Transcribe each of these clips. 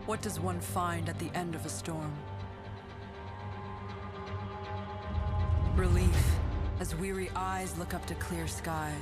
What does one find at the end of a storm? Relief, as weary eyes look up to clear skies.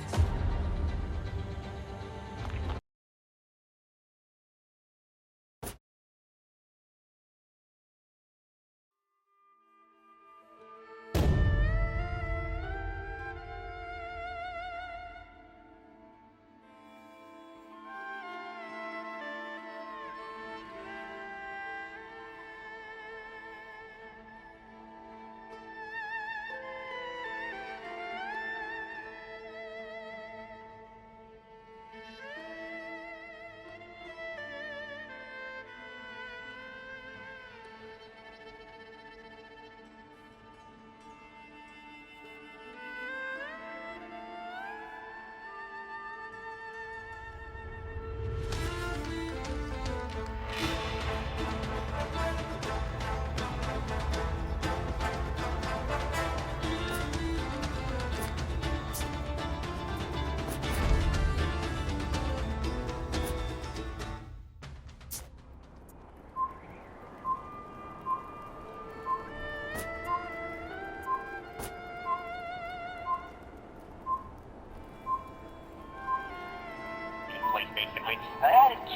Basically, I added 2.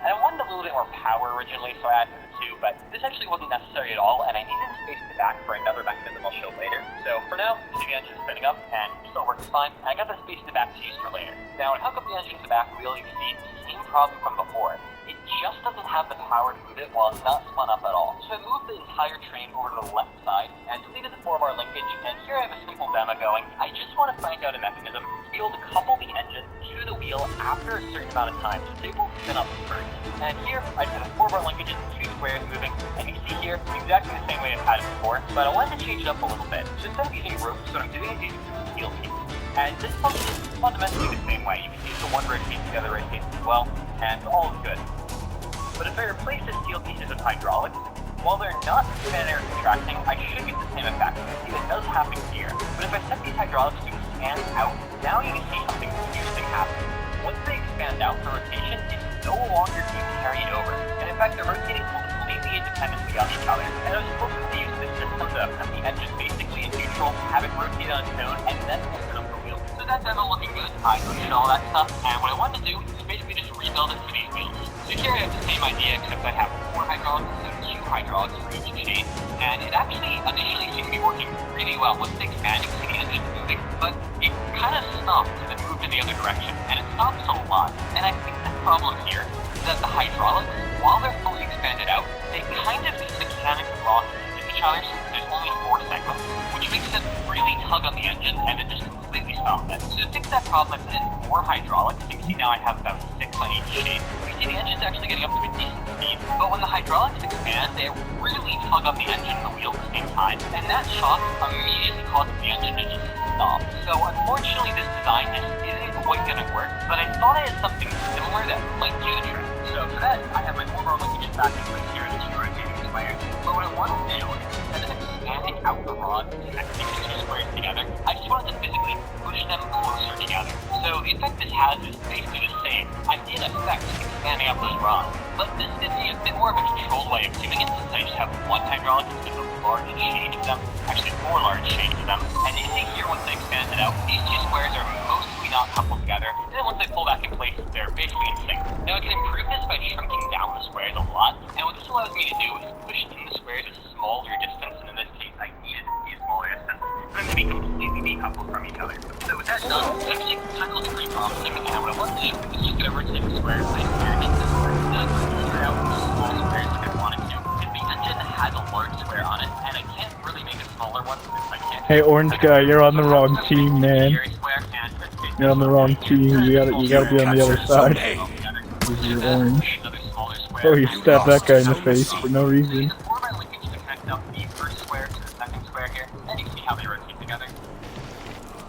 I wanted a little bit more power originally, so I added the 2, but this actually wasn't necessary at all, and I needed space in the back for another mechanism I'll show later. So for now, the engine is spinning up, and still works fine, and I got the space in the back to use for later. Now, when I hook up the engine to the back wheel, you see the same problem from before. It just doesn't have the power to move it while it's not spun up at all. So I moved the entire train over to the left side, and deleted the 4-bar linkage, and here I have a simple demo going. I just want to find out a mechanism to be able to couple the engine to the wheel after a certain amount of time, so it will spin up first. And here, I put a 4-bar linkage and 2 squares moving, and you see here, exactly the same way I've had it before, but I wanted to change it up a little bit. So instead of using ropes, what I'm doing is using steel piece. And this functions fundamentally the same way. You can use the one rotate the other rotates as well, and all is good. But if I replace the steel pieces with hydraulics, while they're not expanding or contracting, I should get the same effect. See, it does happen here. But if I set these hydraulics to expand out, now you can see something interesting happen. Once they expand out, the rotation is no longer being carried over. And in fact, they're rotating completely independently of each other. And I was supposed to use this system to put the engine basically in neutral, have it rotate on its own, and then open up the wheel. So that demo looking good. I did all that stuff, and what I wanted to do is basically just rebuild it to these wheels. So here I have the same idea, except I have 4 hydraulics instead of 2 hydraulics for each chain, and it actually initially seemed to be working really well. Once they expand, you can see the engine moving, but it kind of stopped and then moved in the other direction, and it stops a lot. And I think the problem here is that the hydraulics, while they're fully expanded out, they kind of just mechanically lock into each other since there's only 4 cycles, which makes them really tug on the engine, and it just completely stops it. So to fix that problem, I put in more hydraulics. You can see now I have about 6 on each chain. You see the engine's actually getting up to a decent speed, but when the hydraulics expand, they really tug on the engine and the wheel at the same time, and that shock immediately causes the engine to just stop. So unfortunately, this design just isn't quite going to work, but I thought I had something similar that might do the trick. So for that, I have my 4-bar linkages back in place here, the 2 rotating squares. But what I want to do, instead of expanding out the rod and connecting the 2 squares together, I just wanted to physically push them closer together. So the effect this has is basically the same. I did affect expanding out those rods, but this gives me a bit more of a controlled way of doing it since I just have 1 hydraulic instead of a large chain of them, actually 4 large chains of them. And you see here once I expand it out, these 2 squares are mostly not coupled together, and then once I pull back in place, they're basically in sync. Now I can improve this by shrinking down the squares a lot, and what this allows me to do is push in the squares a smaller distance, and in this case I needed to be a smaller distance for them to be completely decoupled from each other. So with that done, it's actually tackled the pretty promising, and what I want to do is just get over to the squares, I experiment this square, and I clear out the small squares like I wanted to. If the engine has a large square on it, and I can't really make a smaller one since I can't. Hey, orange guy, you're on the wrong team, man. You're on the wrong team. You gotta be on the other side. This is orange. Oh, you stabbed that guy in the face for no reason.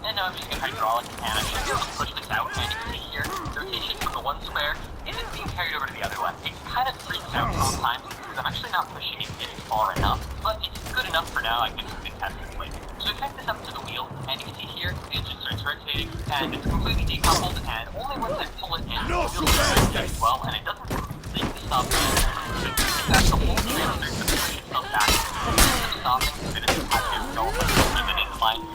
And now I'm just going to hydraulic and I'm just going to push this out, and you can see here, the rotation from the one square isn't being carried over to the other one. It kind of freaks out sometimes because I'm actually not pushing it getting far enough, but it's good enough for now. I can test it later. So I connect this up to the wheel, and you can see here, the engine starts rotating, and it's completely decoupled, and only once I pull it in, the wheel starts rotating as well, and it doesn't completely stop.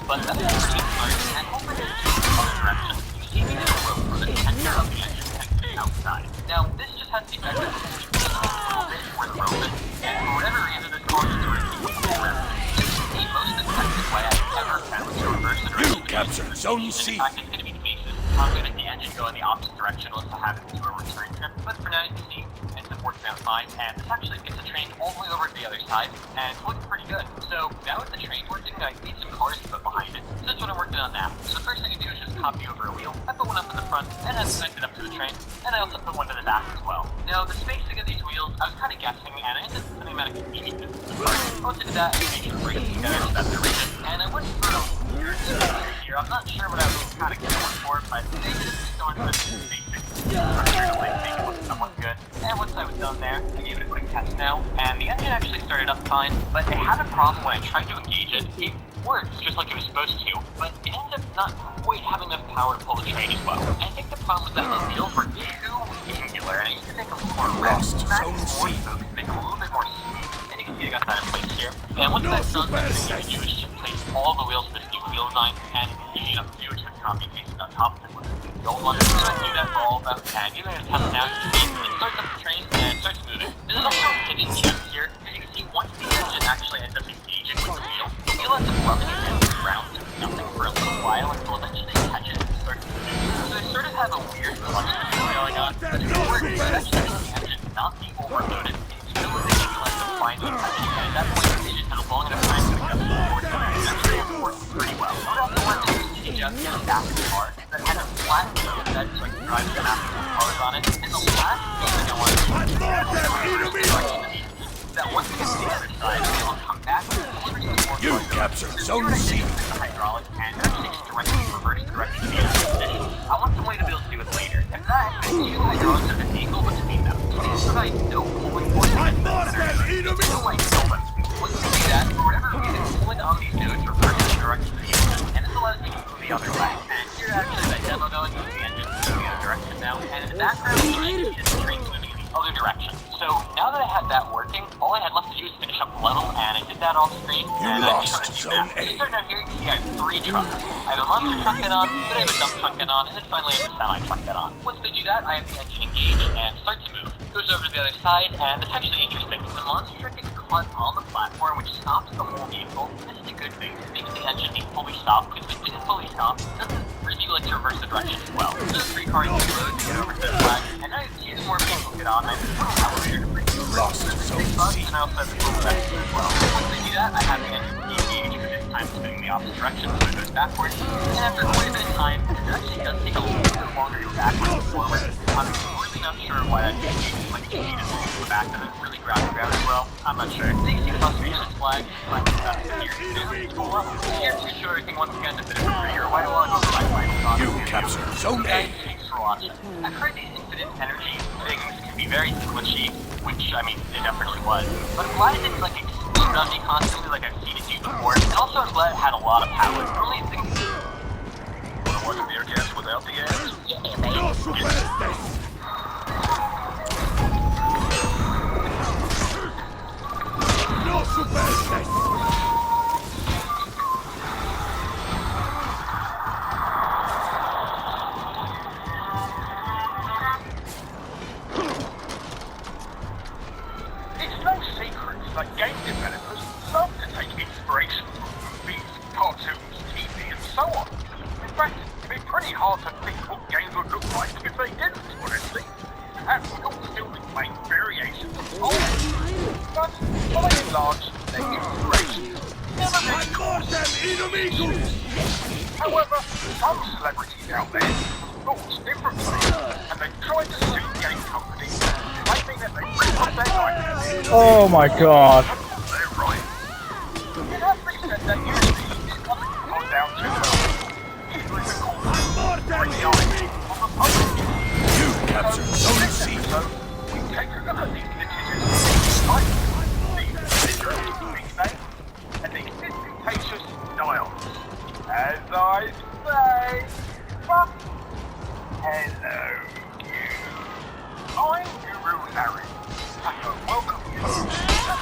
but that's pretty exciting, and hopefully this is in the other direction. You see me in the rope where the center of the engine tends to be outside. Now, this just has the effect of pulling just a little bit where the rope is, and for whatever reason, this causes the rope to be around. This is the most effective way I've ever found to reverse the direction. You captured Zone C. In fact, it's going to be the basis. I'm going to make the engine go in the opposite direction unless I have it to a return trip, but for now, you can see it's working out fine, and this actually gets the train all the way over to the other side, and it's looking pretty good. So now with the train working, I need some cars to put behind it. So that's what I'm working on now. So the first thing I do is just copy over a wheel. I put one up in the front, and I connect it up to the train, and I also put one to the back as well. Now the spacing of these wheels, I was kind of guessing, and I ended up putting them at a convenient distance. Once I did that, I made sure the brakes together so that they're rigid, and I went through here. I'm not sure what I was kind of going for, but they just started with the basic structure to make it look somewhat good. And once I was done there, I gave it a quick test now, and the engine actually started up fine, but it had a problem when I tried to engage it. It works just like it was supposed to, but it ended up not quite having enough power to pull the train as well. I think the problem was that the wheels were too angular, and I used to make a little more rest. Zone C. To make it a little bit more smooth, and you can see I got that in place here. And once that's done, the next thing I do is just place all the wheels with this new wheel design, and you know, do it to the copy paste on top of it. The old one. So I do that for all of them, and even in a test now, you can see it starts up the train and it starts moving. This is also a hidden gem here, because you can see once the engine actually ends up engaging with the wheel ends up rubbing against the ground doing nothing for a little while until eventually it catches and starts moving. So they sort of have a weird clutch system going on, but it works. It actually makes the engine not be overloaded. It's utilization like the fine touching, and at that point, they just had a long enough time to adjust the force. It actually works pretty well. What else I want to do is to just get a basket car that had a flat nose that like drives the massive cars on it, and the last thing I want to do is that once we get to the other side, we will come back and deliver to the fourth. You captured Zone C. The hydraulic and actually just directly reverse direction to the other position. I want some way to be able to do it later. In fact, two hydraulics at an angle between them. So these provide no pulling force against the center. No like no one. Once we do that, for whatever reason, pulling on these nodes reverses the direction to the engine, and this allows me to move the other way. And here actually that demo going with the engine moving the other direction now, and in the background you can see the train moving in the other direction. So now that I had that working, all I had left to do was finish up the level, and I did that off screen, and I just Zone A. So starting out here, you can see I have 3 trucks. I have a monster truck head on, then I have a dump truck head on, and then finally I have a semi truck head on. Once they do that, I have the engine engaged and start to move. It goes over to the other side, and it's actually interesting. The monster truck is caught on the platform, which stops the whole vehicle. This is a good thing. It makes the engine be fully stopped, because if it didn't fully stop, it doesn't really like to reverse the direction as well. So the 3 cars you load to get over to the flag, and now you see more people get on. I have a elevator to bring you Lost Zone C. and I also have the little vest as well. Once they do that, I have the engine engaged, but this time spinning the opposite direction, so it goes backwards. And after quite a bit of time, it actually does take a little bit longer to go backwards than forward. I'm really not sure why that engagement, like you need to go back, doesn't really grab the ground as well. I'm not sure. So you see the conservation flag, like here to show everything once again a bit of a prettier white one. You captured Zone A. Thanks for watching. I've heard these infinite energy things can be very glitchy, which, I mean, it definitely was. But I'm glad it didn't, like, explode on me constantly like I've seen it do before. And also I'm glad it had a lot of power. Normally it's things... Wanna watch a beer gas without the gas? Yeah, baby. No superstar. No superstar. Like game developers love to take inspiration from movies, cartoons, TV and so on. In fact, it'd be pretty hard to think what games would look like if they didn't, honestly. And we all still make variations of all. But by and large, their inspiration never really causes. However, some celebrities out there have thought differently, and they've tried to sue game companies, claiming that they rip off their ideas. Oh my god. They're right. It has been said that usually this doesn't come down to either it's called reality of the public. You captured Zone C. So we take a look at these litigious types, these literal big names, and these disputatious dials. As I say, but hello, you. I'm Guru Larry, and I welcome you to the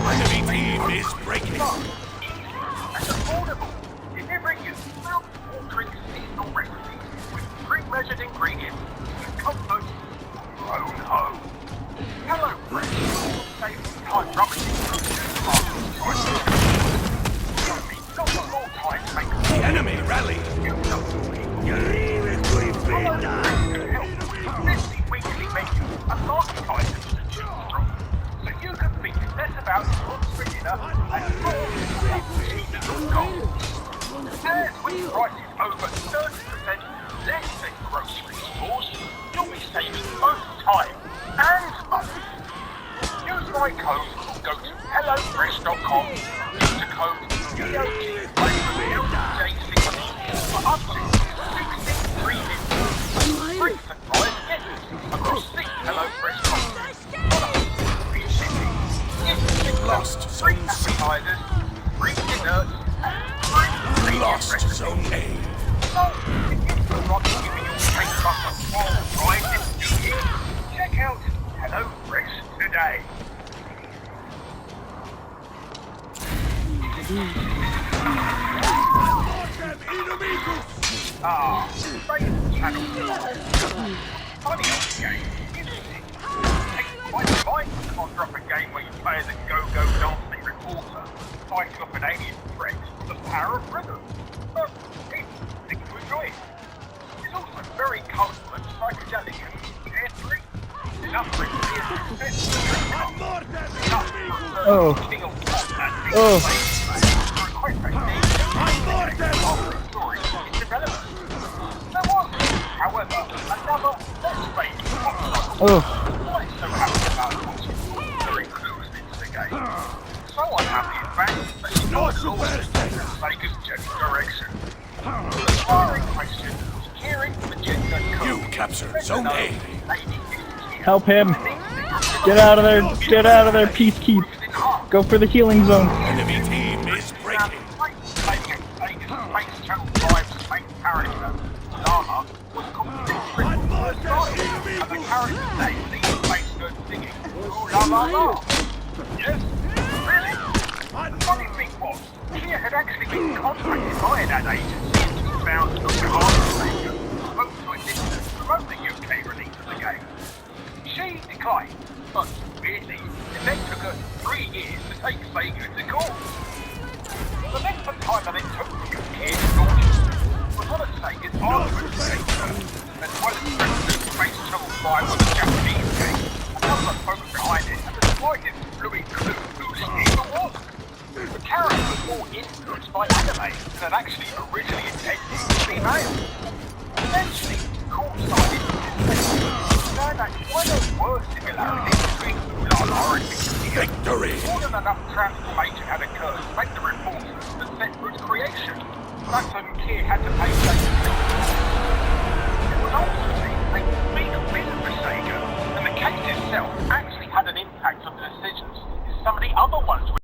Enemy team is breaking. Easy and affordable. Delivering you mouth-watering seasonal recipes with pre-measured ingredients and comfort of your own home. Hello, Fresh. Save time rummaging through supermarket choices. Give me lots more time to make The enemy rally. you know the people. Hello, Fresh can help with 50 weekly menus and market items to choose from. So you can think less about what's for dinner and more about cheating your goals. As with prices over 30% less than grocery stores, you'll be saving both time and money. Use my code or go to hellofresh.com. Use the code DOG for up to 63 minutes. Free supplies gifts across 6 HelloFresh boxes. Products, free shipping, gift Lost free Zone C. appetizers, free desserts, and free Lost Zone A. So, if you feel like giving your taste buds a small ride this new year, check out HelloFresh today. Raise channel. Funny old game, isn't it? Takes quite a mind to conjure up a game where you play as a go-go dancing reporter, fighting off an alien threat with the power of rhythm. But people seem to enjoy it. It's also very colourful and psychedelic and carefree. Enough for it to be a success. Enough for a Oh. king of pop and big Oh. plays. For a quick story in development. There was, however, another less famous pop song. Oh. Why so happy about watching very clues into the game? So unhappy, in fact, that she got launched in Sega's general direction. The star in question was Kieran Magenta Code. You captured Zone A. Help him. Get out of there. Get out of there, Peacekeep. Go for the healing zone. Enemy team is breaking. Space Channel 5's main character, Lama, was completely written for the style, and the character's name was even Space Nerd singing, Ooh la la la. Yes, really. The funny thing was, Kia had actually been contacted by an ad agency in 2000 on behalf of Sega, hoping to enlist her to promote the UK release of the game. She declined, but weirdly, it then took her 3 years to take Sega to court. The length of time that it took for your kid to launch was one of Sega's arguments against her, as well as President Space Channel 5 was a Japanese game. Another of the folks behind it, and despite its fluid clue who she even was. The character was more influenced by anime than had actually originally intended to be male. Eventually, court-sided found that one of the worst similarities between Ulala and Victory. more than enough transformation had occurred to make the reporters that set Root's creation. That's when Kier had to pay Sega